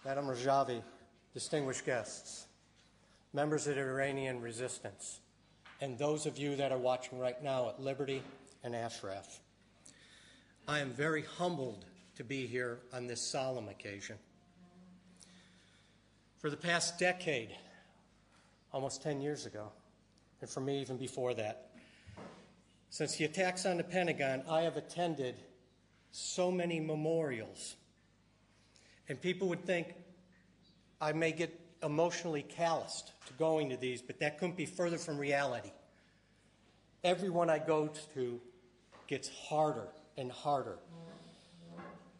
Madam Rajavi, distinguished guests, members of the Iranian resistance, and those of you that are watching right now at Liberty and Ashraf, I am very humbled to be here on this solemn occasion. For the past decade, almost 10 years ago, and for me even before that, since the attacks on the Pentagon, I have attended so many memorials. And people would think I may get emotionally calloused to going to these, but that couldn't be further from reality. Everyone I go to gets harder and harder.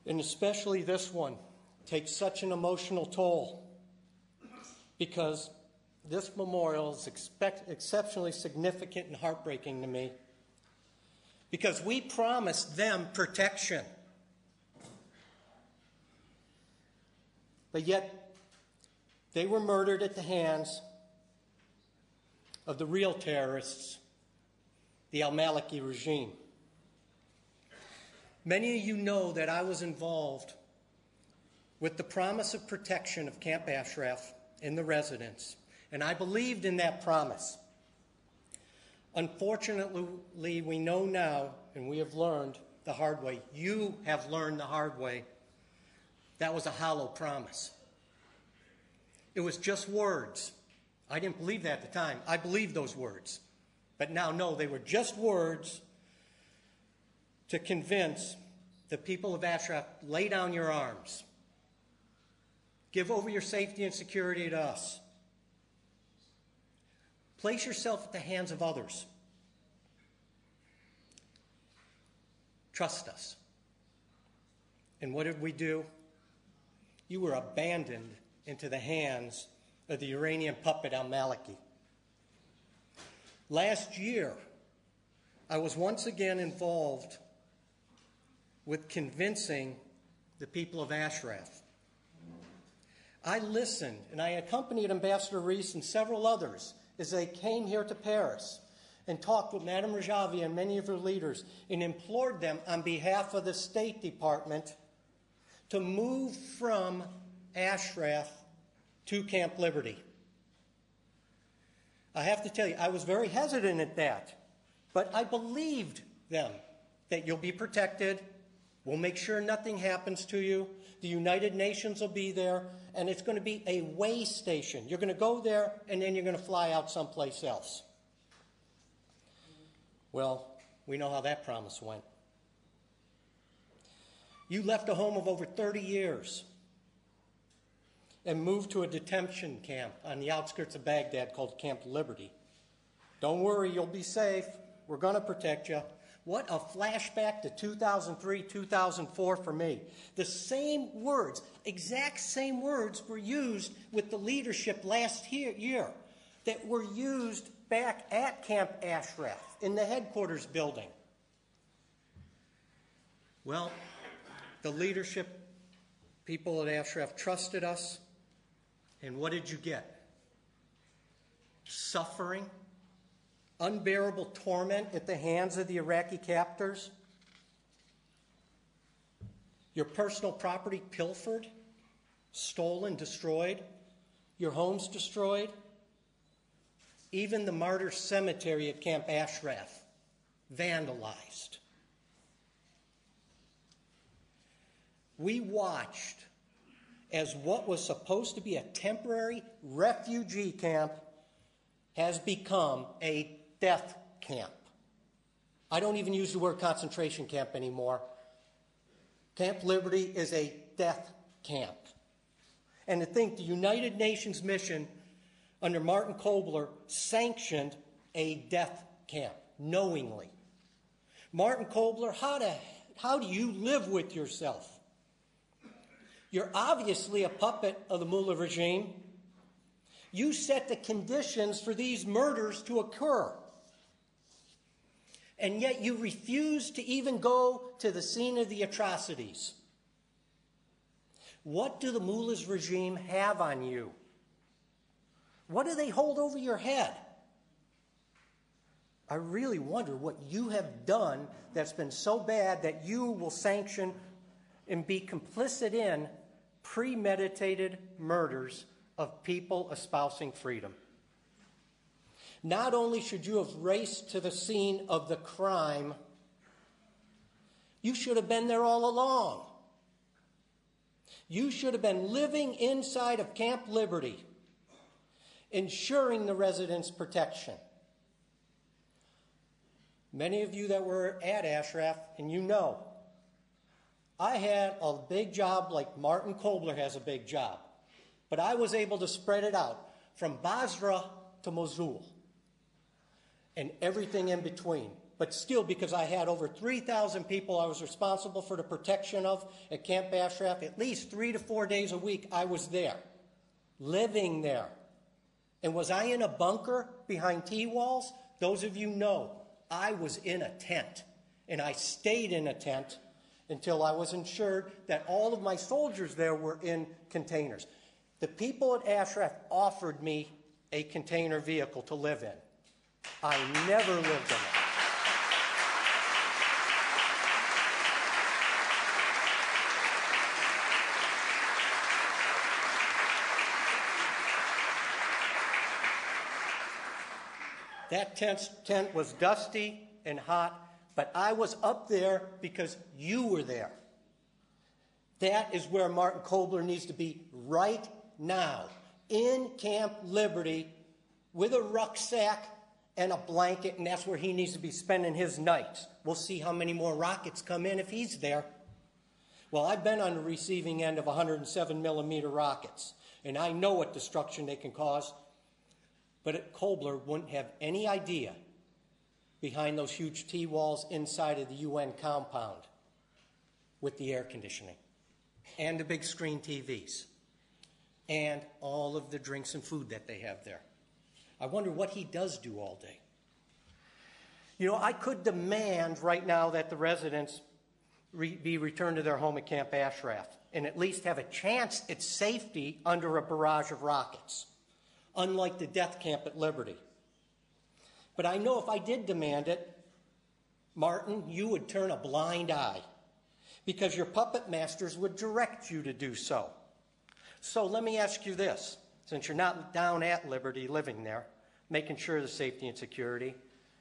And especially this one takes such an emotional toll because this memorial is exceptionally significant and heartbreaking to me because we promised them protection. But yet, they were murdered at the hands of the real terrorists, the al-Maliki regime. Many of you know that I was involved with the promise of protection of Camp Ashraf and the residents, and I believed in that promise. Unfortunately, we know now, and we have learned the hard way, you have learned the hard way, that was a hollow promise. It was just words. I didn't believe that at the time. I believed those words. But now, no, they were just words to convince the people of Ashraf, lay down your arms. Give over your safety and security to us. Place yourself at the hands of others. Trust us. And what did we do? You were abandoned into the hands of the Iranian puppet al-Maliki. Last year, I was once again involved with convincing the people of Ashraf. I listened, and I accompanied Ambassador Reese and several others as they came here to Paris and talked with Madam Rajavi and many of her leaders and implored them on behalf of the State Department to move from Ashraf to Camp Liberty. I have to tell you, I was very hesitant at that, but I believed them that you'll be protected, we'll make sure nothing happens to you, the United Nations will be there, and it's going to be a way station. You're going to go there, and then you're going to fly out someplace else. Well, we know how that promise went. You left a home of over 30 years and moved to a detention camp on the outskirts of Baghdad called Camp Liberty. Don't worry, you'll be safe. We're going to protect you. What a flashback to 2003, 2004 for me. The same words, exact same words were used with the leadership last year that were used back at Camp Ashraf in the headquarters building. Well, the leadership people at Ashraf trusted us, and what did you get? Suffering, unbearable torment at the hands of the Iraqi captors, your personal property pilfered, stolen, destroyed, your homes destroyed, even the Martyrs cemetery at Camp Ashraf vandalized. We watched as what was supposed to be a temporary refugee camp has become a death camp. I don't even use the word concentration camp anymore. Camp Liberty is a death camp. And to think the United Nations mission under Martin Kobler sanctioned a death camp knowingly. Martin Kobler, how do you live with yourself? You're obviously a puppet of the Mullah regime. You set the conditions for these murders to occur. And yet you refuse to even go to the scene of the atrocities. What do the Mullah's regime have on you? What do they hold over your head? I really wonder what you have done that's been so bad that you will sanction and be complicit in premeditated murders of people espousing freedom. Not only should you have raced to the scene of the crime, you should have been there all along. You should have been living inside of Camp Liberty, ensuring the residents' protection. Many of you that were at Ashraf, and you know, I had a big job like Martin Kobler has a big job, but I was able to spread it out from Basra to Mosul and everything in between. But still, because I had over 3,000 people I was responsible for the protection of at Camp Ashraf, at least 3 to 4 days a week I was there, living there. And was I in a bunker behind T-walls? Those of you know, I was in a tent, and I stayed in a tent until I was ensured that all of my soldiers there were in containers. The people at Ashraf offered me a container vehicle to live in. I never lived in it. That tent was dusty and hot, but I was up there because you were there. That is where Martin Kobler needs to be right now, in Camp Liberty, with a rucksack and a blanket, and that's where he needs to be spending his nights. We'll see how many more rockets come in if he's there. Well, I've been on the receiving end of 107 millimeter rockets, and I know what destruction they can cause. But Kobler wouldn't have any idea behind those huge T-walls inside of the UN compound with the air conditioning and the big screen TVs and all of the drinks and food that they have there. I wonder what he does do all day. You know, I could demand right now that the residents be returned to their home at Camp Ashraf and at least have a chance at safety under a barrage of rockets, unlike the death camp at Liberty. But I know if I did demand it, Martin, you would turn a blind eye because your puppet masters would direct you to do so. So let me ask you this, since you're not down at Liberty living there, making sure of the safety and security,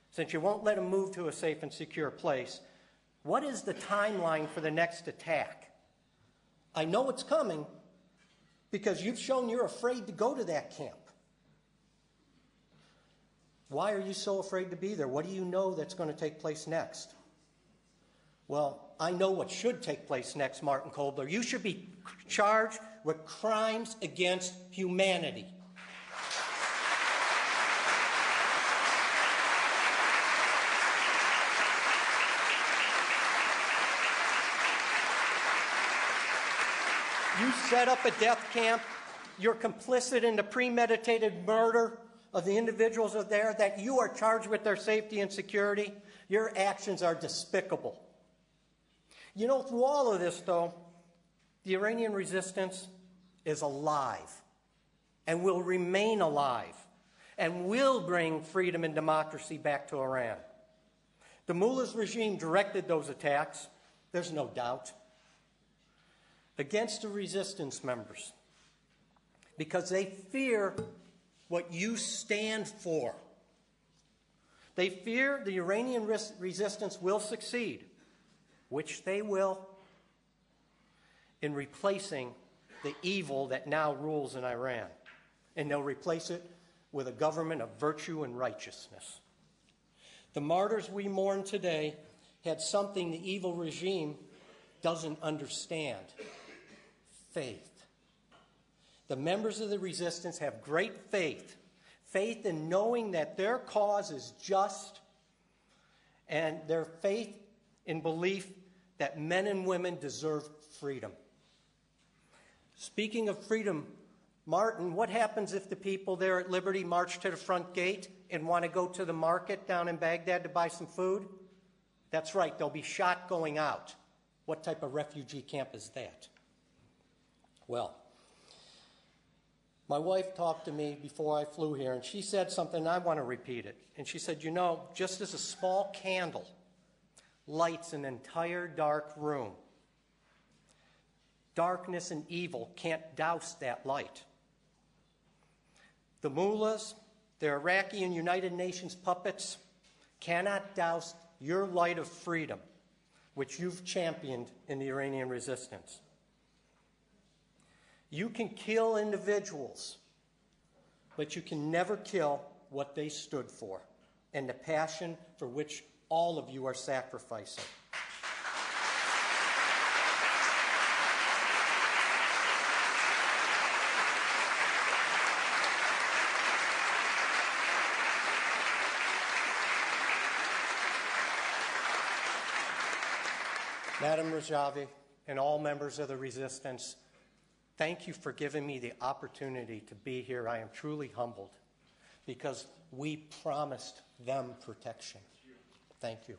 since you won't let them move to a safe and secure place, what is the timeline for the next attack? I know it's coming because you've shown you're afraid to go to that camp. Why are you so afraid to be there? What do you know that's going to take place next? Well, I know what should take place next, Martin Kobler. You should be charged with crimes against humanity. You set up a death camp. You're complicit in the premeditated murder of the individuals there that you are charged with their safety and security. Your actions are despicable. You know, through all of this, though, the Iranian resistance is alive and will remain alive and will bring freedom and democracy back to Iran. The mullah's regime directed those attacks, there's no doubt, against the resistance members because they fear what you stand for. They fear the Iranian resistance will succeed, which they will, in replacing the evil that now rules in Iran. And they'll replace it with a government of virtue and righteousness. The martyrs we mourn today had something the evil regime doesn't understand: faith. The members of the resistance have great faith, faith in knowing that their cause is just, and their faith in belief that men and women deserve freedom. Speaking of freedom, Martin, what happens if the people there at Liberty march to the front gate and want to go to the market down in Baghdad to buy some food? That's right, they'll be shot going out. What type of refugee camp is that? Well, my wife talked to me before I flew here, and she said something, and I want to repeat it. And she said, you know, just as a small candle lights an entire dark room, darkness and evil can't douse that light. The mullahs, the Iraqi and United Nations puppets, cannot douse your light of freedom, which you've championed in the Iranian resistance. You can kill individuals, but you can never kill what they stood for and the passion for which all of you are sacrificing. Madam Rajavi and all members of the resistance, thank you for giving me the opportunity to be here. I am truly humbled because we promised them protection. Thank you.